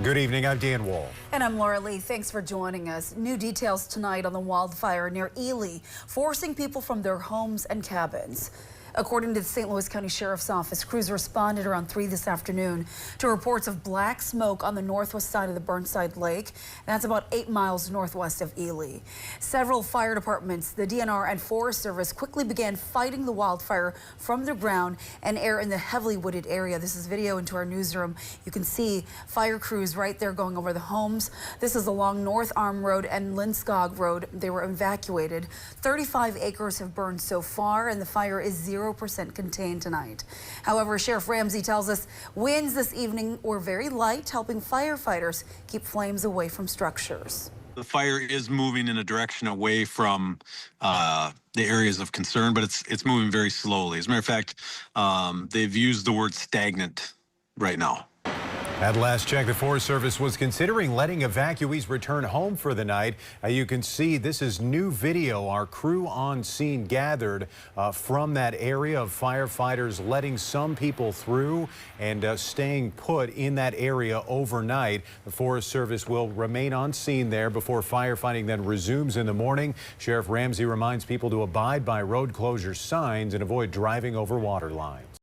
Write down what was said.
Good evening, I'm Dan Wall. And I'm Laura Lee. Thanks for joining us. New details tonight on the wildfire near Ely, forcing people from their homes and cabins. According to the St. Louis County Sheriff's Office, crews responded around 3 this afternoon to reports of black smoke on the northwest side of the Burnside Lake. That's about 8 miles northwest of Ely. Several fire departments, the DNR and Forest Service quickly began fighting the wildfire from the ground and air in the heavily wooded area. This is video into our newsroom. You can see fire crews right there going over the homes. This is along North Arm Road and Lindskog Road. They were evacuated. 35 acres have burned so far, and the fire is 0% contained tonight. However, Sheriff Ramsey tells us winds this evening were very light, helping firefighters keep flames away from structures. The fire is moving in a direction away from the areas of concern, but it's moving very slowly. As a matter of fact, they've used the word stagnant right now. At last check, the Forest Service was considering letting evacuees return home for the night. You can see this is new video our crew on scene gathered from that area of firefighters letting some people through and staying put in that area overnight. The Forest Service will remain on scene there before firefighting then resumes in the morning. Sheriff Ramsey reminds people to abide by road closure signs and avoid driving over water lines.